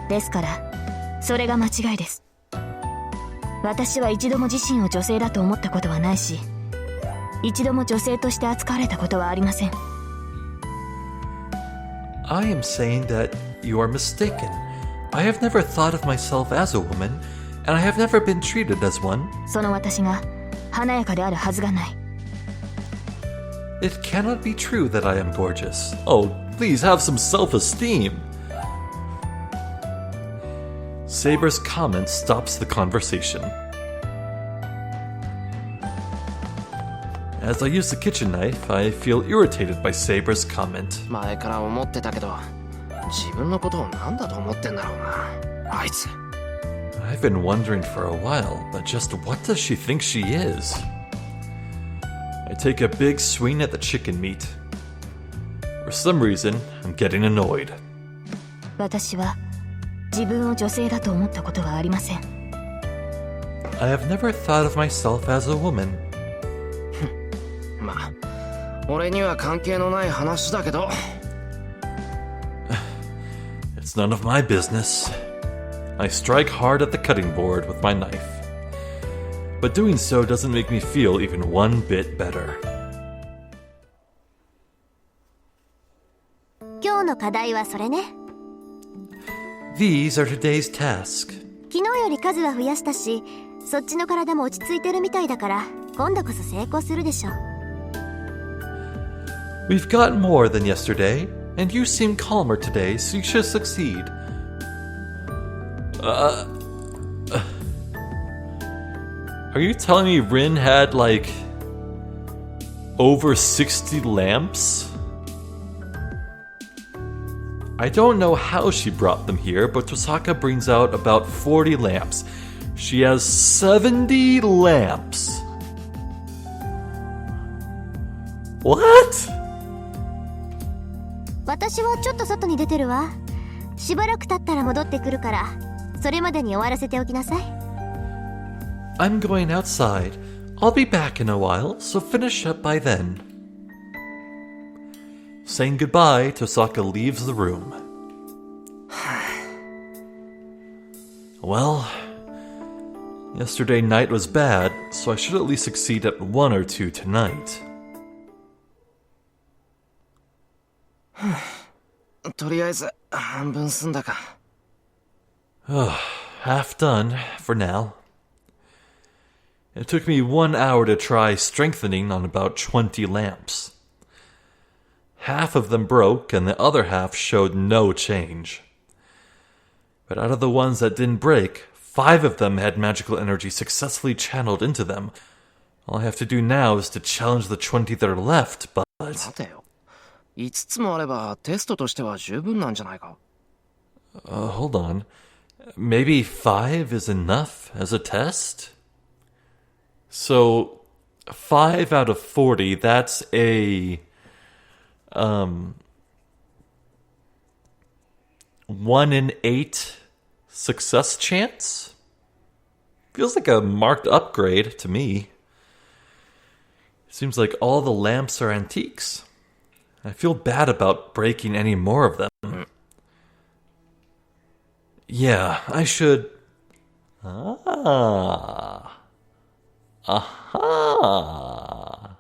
ですから、それが間違いです。私は一度も自身を女性だと思ったことはないし、一度も女性として扱われたことはありません。I am saying that you are mistaken. I have never thought of myself as a woman, and I have never been treated as one. その私が華やかであるはずがない。It cannot be true that I am gorgeous. Oh, please have some self-esteem. Saber's comment stops the conversation. As I use the kitchen knife, I feel irritated by Saber's comment. 前から思ってたけど、自分のことを何だと思ってんだろうな、あいつ。I've been wondering for a while, but just what does she think she is? I take a big swing at the chicken meat. For some reason, I'm getting annoyed. 私は自分を女性だと思ったことはありません。I have never thought of myself as a woman. まあ、俺には関係のない話だけど。It's none of my business. I strike hard at the cutting board with my knife. But doing so doesn't make me feel even one bit better. 今日の課題はそれね。These are today's tasks. 昨日より数は増やしたし、そっちの体も落ち着いてるみたいだから、今度こそ成功するでしょ。We've got more than yesterday, and you seem calmer today, so you should succeed. Are you telling me Rin had, like, over 60 lamps? I don't know how she brought them here, but Tosaka brings out about 40 lamps. She has 70 lamps. What? 私はちょっと外に出てるわ。しばらく経ったら戻ってくるから、それまでに終わらせておきなさい。I'm going outside. I'll be back in a while, so finish up by then. Saying goodbye, Tosaka leaves the room. Well, yesterday night was bad, so I should at least succeed at one or two tonight. とりあえず半分済んだか。Half done, for now. It took me 1 hour to try strengthening on about 20 lamps. Half of them broke, and the other half showed no change. But out of the ones that didn't break, 5 of them had magical energy successfully channeled into them. All I have to do now is to challenge the 20 that are left, but... 待てよ。5つもあればテストとしては十分なんじゃないか。Hold on. Maybe 5 is enough as a test? So, 5 out of 40, that's a 1 in 8 success chance? Feels like a marked upgrade to me. Seems like all the lamps are antiques. I feel bad about breaking any more of them. Yeah, I should... Ah. Aha.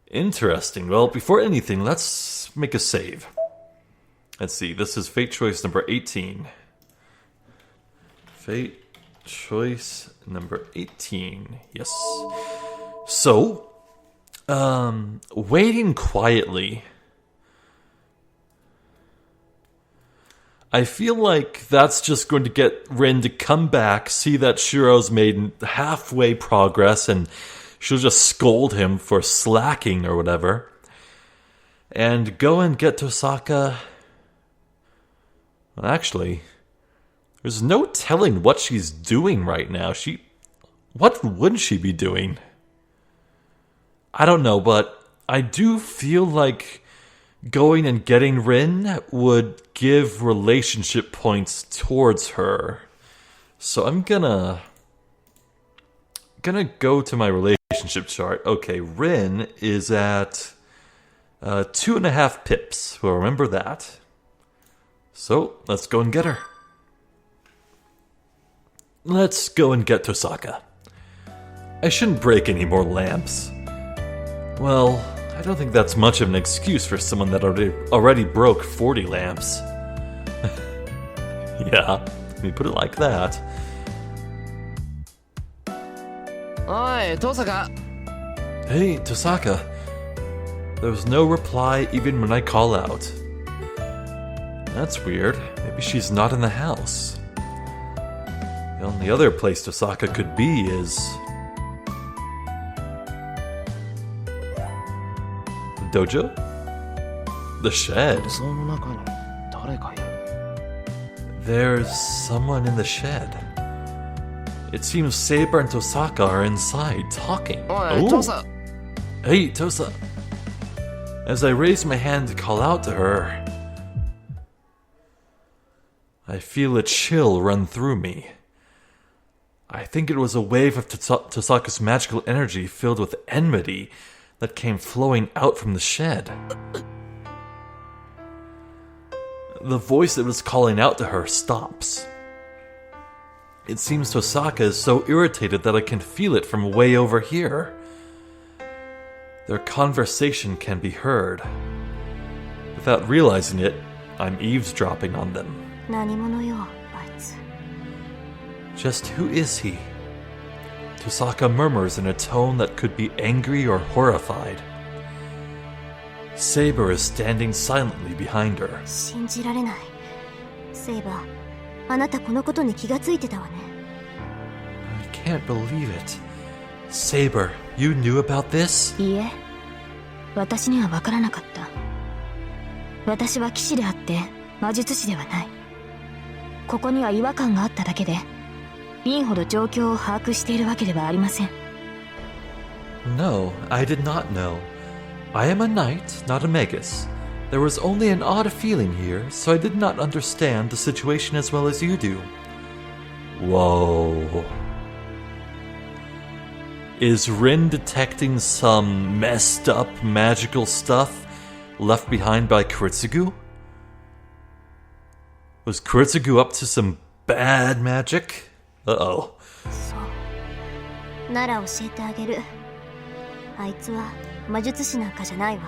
Interesting. Well, before anything, let's make a save. Let's see. This is fate choice number 18. Fate choice number 18. Yes. So, waiting quietly. I feel like that's just going to get Rin to come back, see that Shirou's made halfway progress, and she'll just scold him for slacking or whatever. And go and get Tosaka. Well, actually, there's no telling what she's doing right now. What would she be doing? I don't know, but I do feel like going and getting Rin would give relationship points towards her. So I'm gonna go to my relationship chart. Okay, Rin is at 2.5 pips. We'll remember that. So let's go and get her. Let's go and get Tosaka. I shouldn't break any more lamps. Well, I don't think that's much of an excuse for someone that already broke 40 lamps. Yeah, let me put it like that. Oi, Tosaka. Hey, Tosaka. There was no reply even when I call out. That's weird. Maybe she's not in the house. The only other place Tosaka could be is... the dojo? The shed. その中に誰かいる。 There's someone in the shed. It seems Saber and Tosaka are inside, talking. Oi, Tosa. Hey, Tosa. As I raise my hand to call out to her, I feel a chill run through me. I think it was a wave of Tosaka's magical energy filled with enmity that came flowing out from the shed. The voice that was calling out to her stops. It seems Tosaka is so irritated that I can feel it from way over here. Their conversation can be heard. Without realizing it, I'm eavesdropping on them. 何者よ、あいつ。 Just who is he? Tosaka murmurs in a tone that could be angry or horrified. Saber is standing silently behind her. 信じられない。セイバー、あなたこのことに気がついてたわね。I can't believe it. Saber, you knew about this? いいえ、私には分からなかった。私は騎士であって魔術師ではない。ここには違和感があっただけで、リンほど状況を把握しているわけではありません。No, I did not know. I am a knight, not a magus. There was only an odd feeling here, so I did not understand the situation as well as you do. Whoa. Is Rin detecting some messed up magical stuff left behind by Kuritsugu? Was Kuritsugu up to some bad magic? Uh-oh. そう。なら教えてあげる。あいつは魔術師なんかじゃないわ。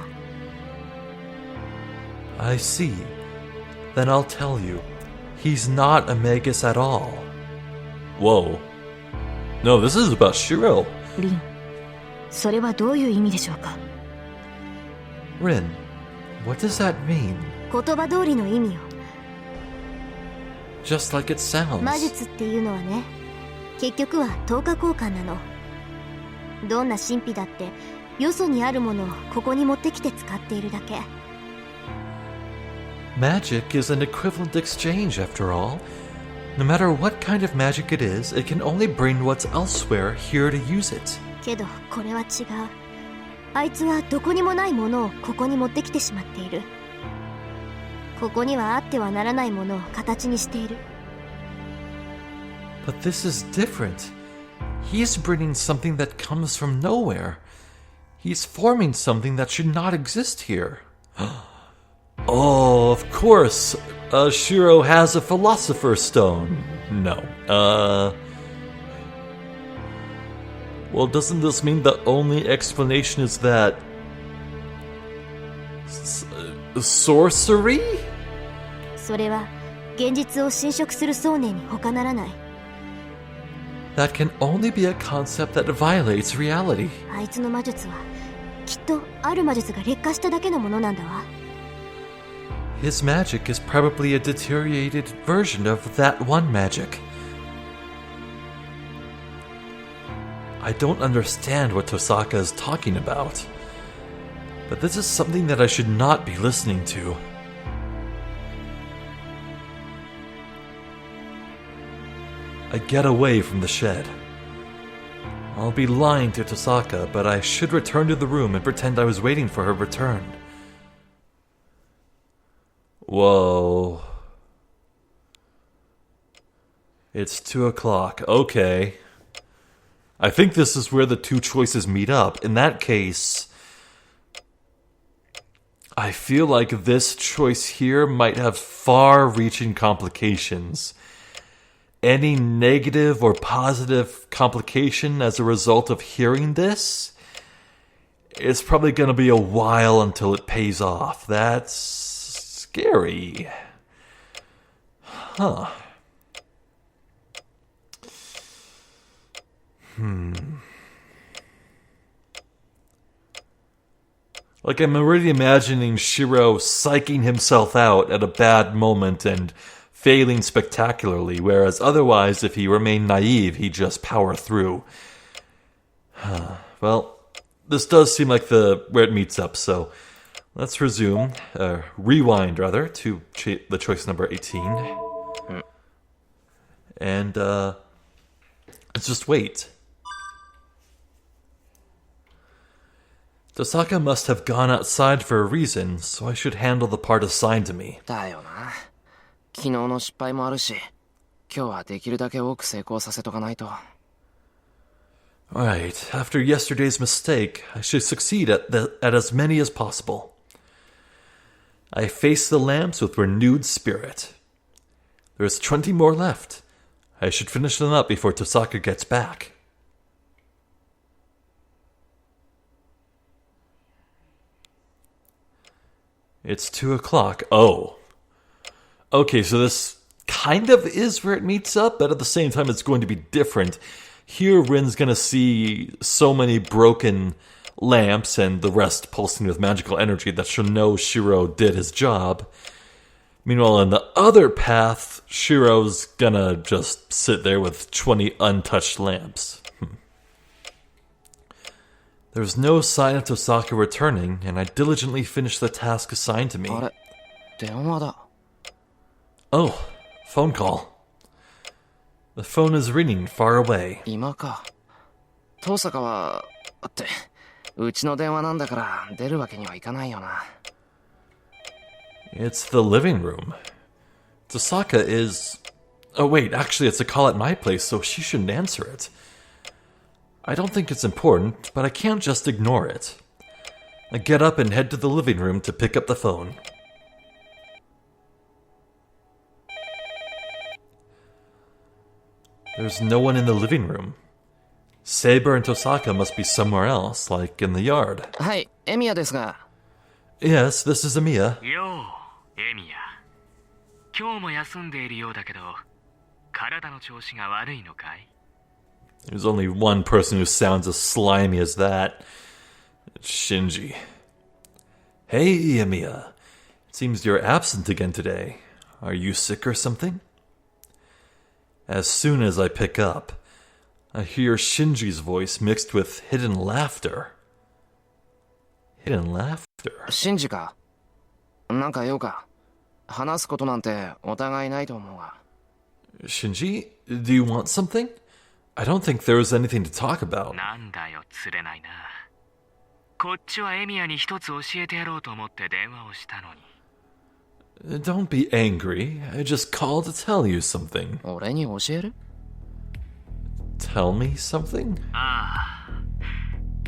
I see. Then I'll tell you. He's not a magus at all. Whoa. No, this is about Shirou. リン、それはどういう意味でしょうか。 Rin, what does that mean? 言葉通りの意味よ。 Just like it sounds. 魔術っていうのはね、結局は等価交換なの。どんな神秘だってよそにあるものをここに持ってきて使っているだけ。 Magic is an equivalent exchange, after all. No matter what kind of magic it is, it can only bring what's elsewhere here to use it. けどこれは違う。あいつはどこにもないものをここに持ってきてしまっている。ここにはあってはならないものを形にしている。 But this is different. He's bringing something that comes from nowhere. He's forming something that should not exist here. Oh, of course. Shirou has a philosopher's stone. No. Well, doesn't this mean the only explanation is that... sorcery? それは現実を侵食する想念に他ならない。 That can only be a concept that violates reality. あいつの魔術はきっとある魔術が劣化しただけのものなんだわ。 His magic is probably a deteriorated version of that one magic. I don't understand what Tosaka is talking about. But this is something that I should not be listening to. I get away from the shed. I'll be lying to Tosaka, but I should return to the room and pretend I was waiting for her return. Whoa. It's 2 o'clock. Okay. I think this is where the two choices meet up. In that case, I feel like this choice here might have far-reaching complications. Any negative or positive complication as a result of hearing this, it's probably going to be a while until it pays off. That's scary. Huh. Like, I'm already imagining Shirou psyching himself out at a bad moment and failing spectacularly, whereas otherwise, if he remained naive, he'd just power through. Well, this does seem like where it meets up, so let's rewind rather, to the choice number 18. And, let's just wait. Tosaka must have gone outside for a reason, so I should handle the part assigned to me. だよな。昨日の失敗もあるし、今日はできるだけ多く成功させとかないと。Right, after yesterday's mistake, I should succeed at as many as possible. I face the lamps with renewed spirit. There's 20 more left. I should finish them up before Tosaka gets back. It's 2 o'clock. Oh. Okay, so this kind of is where it meets up, but at the same time it's going to be different. Here, Rin's going to see so many broken lamps and the rest pulsing with magical energy that she'll know Shirou did his job. Meanwhile, in the other path, Shirou's gonna just sit there with 20 untouched lamps. There's no sign of Tosaka returning, and I diligently finished the task assigned to me. あれ、電話だ。Oh, phone call. The phone is ringing far away. 今か。遠坂は、って、うちの電話なんだから出るわけにはいかないよな。It's the living room. Tosaka is... Oh wait, actually it's a call at my place, so she shouldn't answer it. I don't think it's important, but I can't just ignore it. I get up and head to the living room to pick up the phone. There's no one in the living room. Saber and Tosaka must be somewhere else, like in the yard. はい、エミヤですが。Yes, this is Emiya. よう、エミヤ。今日も休んでいるようだけど、体の調子が悪いのかい？ There's only one person who sounds as slimy as that. It's Shinji. Hey, Emiya. It seems you're absent again today. Are you sick or something? As soon as I pick up, I hear Shinji's voice mixed with hidden laughter. Hidden laughter? シンジか。なんか用か。話すことなんてお互いないと思うが。Shinji, do you want something? I don't think there was anything to talk about. なんだよ、釣れないな。こっちはエミヤに一つ教えてやろうと思って電話をしたのに。Don't be angry. I just called to tell you something. 俺に教える？ Tell me something? ああ、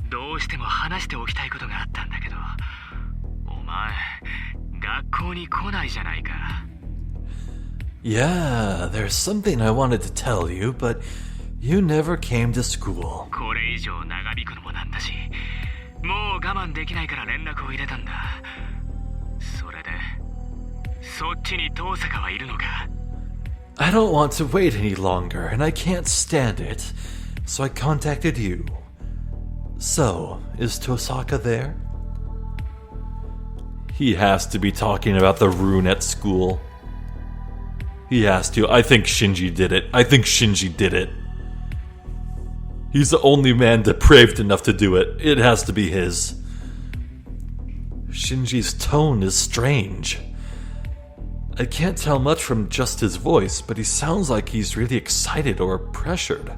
どうしても話しておきたいことがあったんだけど、お前、学校に来ないじゃないか。Yeah, there's something I wanted to tell you, but you never came to school. これ以上長引くのもなんだし、もう我慢できないから連絡を入れたんだ。それで、そっちに遠坂はいるのか？ I don't want to wait any longer, and I can't stand it, so I contacted you. So, is Tosaka there? He has to be talking about the rune at school. He has to. I think Shinji did it. He's the only man depraved enough to do it. It has to be his. Shinji's tone is strange. I can't tell much from just his voice, but he sounds like he's really excited or pressured.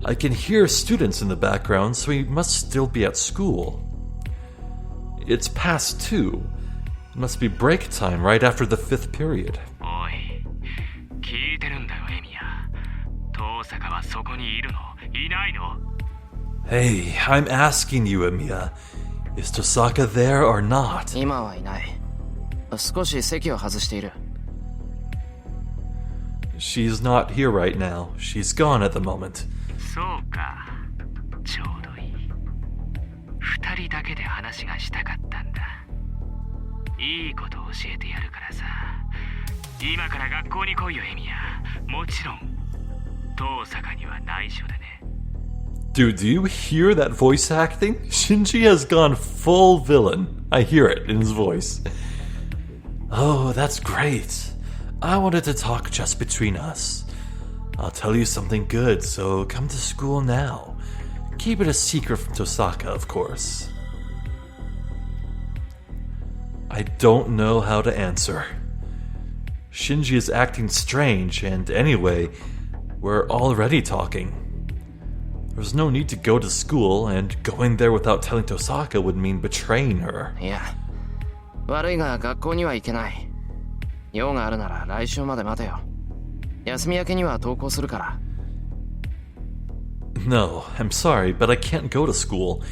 I can hear students in the background, so he must still be at school. It's past 2. It must be break time right after the 5th period. おい、聞いてるんだよ、エミヤ。遠坂はそこにいるの？いないの？ Hey, I'm asking you, Emiya. Is Tosaka there or not? 今はいない。少し席を外している。She's not here right now. She's gone at the moment. そうか、ちょうどいい。二人だけで話がしたかったんだ。いいことを教えてやるからさ。今から学校に来いよ、エミヤ。もちろん、遠坂には内緒でね。Dude, do you hear that voice acting? Shinji has gone full villain. I hear it in his voice. Oh, that's great. I wanted to talk just between us. I'll tell you something good, so come to school now. Keep it a secret from Tosaka, of course. I don't know how to answer. Shinji is acting strange, and anyway, we're already talking. There's no need to go to school, and going there without telling Tosaka would mean betraying her. いや、悪いが学校には行けない。用があるなら来週まで待てよ。休み明けには登校するから。No, I'm sorry, but I can't go to school.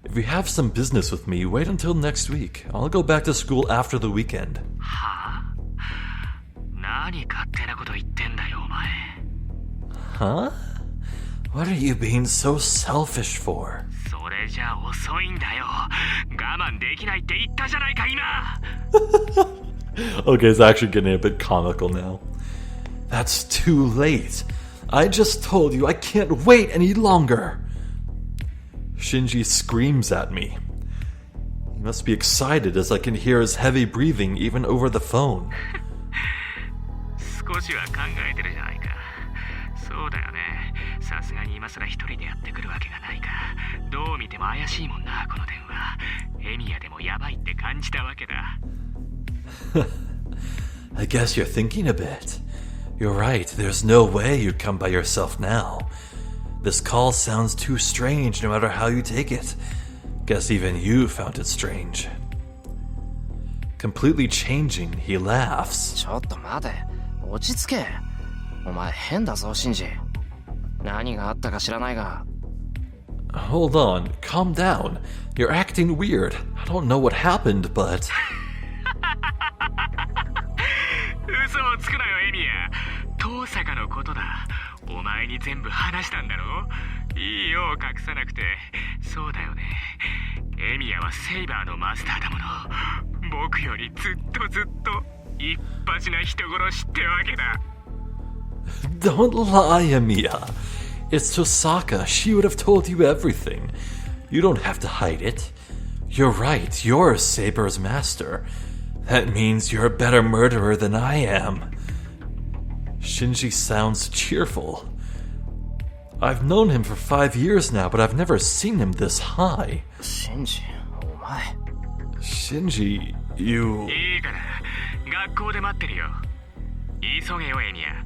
If you have some business with me, wait until next week. I'll go back to school after the weekend. はあ？何勝手なこと言ってんだよ、お前。Huh? What are you being so selfish for? それじゃ遅いんだよ。我慢できないって言ったじゃないか、今。Okay, it's actually getting a bit comical now. That's too late. I just told you I can't wait any longer. Shinji screams at me. He must be excited as I can hear his heavy breathing even over the phone. 少しは考えてるじゃないか。そうだよね。さすがに今更一人でやってくるわけがないか。どう見ても怪しいもんな、この電話。エミヤでもやばいって感じたわけだ。I guess you're thinking a bit. You're right, there's no way you'd come by yourself now. This call sounds too strange no matter how you take it. Guess even you found it strange. Completely changing, he laughs. ちょっと待て。落ち着け。お前変だぞ、シンジ。何があったか知らないが。Hold on, calm down. You're acting weird. I don't know what happened, but... 嘘をつくなよ、エミヤ。遠坂のことだ。お前に全部話したんだろ？いいよ、隠さなくて。そうだよね。エミヤはセイバーのマスターだもの。僕よりずっと一発な人殺しってわけだ。Don't lie, Emiya. It's Tosaka. She would have told you everything. You don't have to hide it. You're right. You're Saber's master. That means you're a better murderer than I am. Shinji sounds cheerful. I've known him for 5 years now, but I've never seen him this high. シンジ、お前。 Shinji, you... いいから学校で待ってるよ。急げよエミヤ。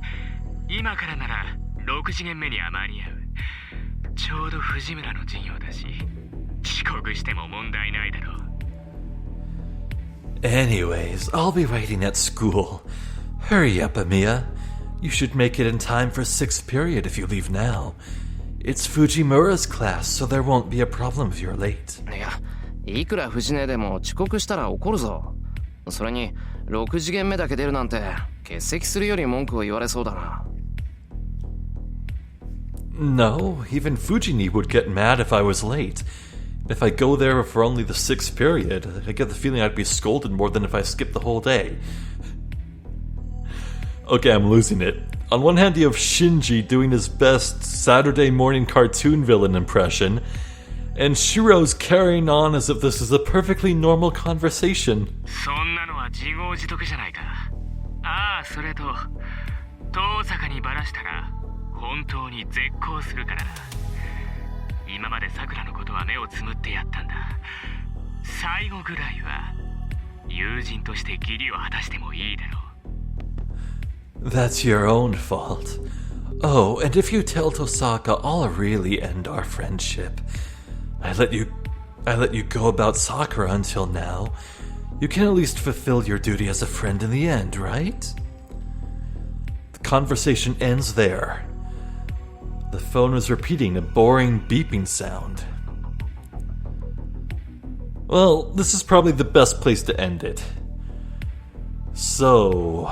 今からなら6次元目には間に合う。ちょうど藤村の授業だし、遅刻しても問題ないだろう。 Anyways, I'll be waiting at school. Hurry up, Emiya. You should make it in time for 6th period if you leave now. It's Fujimura's class, so there won't be a problem if you're late. いや、いくら藤根でも遅刻したら怒るぞ。それに、6次元目だけ出るなんて、欠席するより文句を言われそうだな。No, even Fujini would get mad if I was late. If I go there for only the 6th period, I get the feeling I'd be scolded more than if I skipped the whole day. Okay, I'm losing it. On one hand, you have Shinji doing his best Saturday morning cartoon villain impression, and Shirou's carrying on as if this is a perfectly normal conversation. そんなのは自業自得じゃないか。ああ、それと遠坂にバラしたら本当に絶交するからな。今まで桜のことは目をつむってやったんだ。最後ぐらいは友人として義理を果たしてもいいだろう。 That's your own fault. Oh, and if you tell Tosaka, I'll really end our friendship. I let you go about Sakura until now. You can at least fulfill your duty as a friend in the end, right? The conversation ends there. The phone was repeating a boring beeping sound. Well, this is probably the best place to end it. So...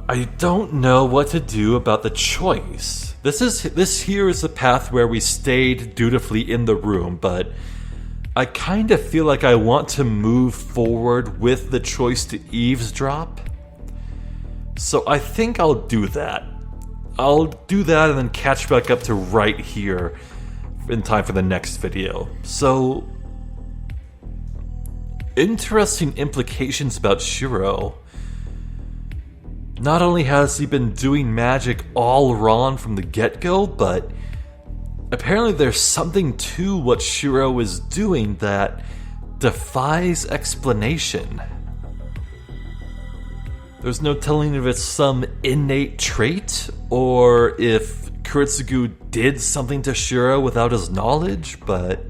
I don't know what to do about the choice. This here is a path where we stayed dutifully in the room, but I kind of feel like I want to move forward with the choice to eavesdrop. So I think I'll do that. I'll do that and then catch back up to right here in time for the next video. So, interesting implications about Shirou. Not only has he been doing magic all wrong from the get-go, but apparently there's something to what Shirou is doing that defies explanation. There's no telling if it's some innate trait, or if Kuretsugu did something to Shirou without his knowledge, but...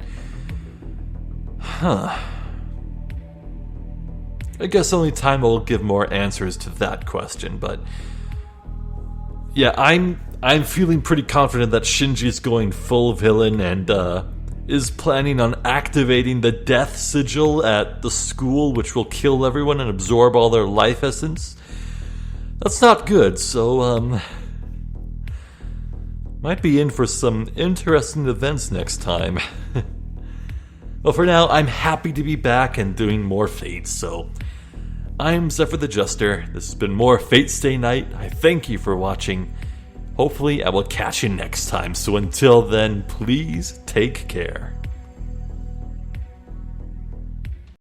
I guess only time will give more answers to that question, but... Yeah, I'm feeling pretty confident that Shinji's going full villain and, is planning on activating the death sigil at the school, which will kill everyone and absorb all their life essence. That's not good, so, might be in for some interesting events next time. Well, for now, I'm happy to be back and doing more Fates, so... I'm Zephyr the Jester. This has been more Fate Stay Night. I thank you for watching. Hopefully, I will catch you next time, so until then, please take care.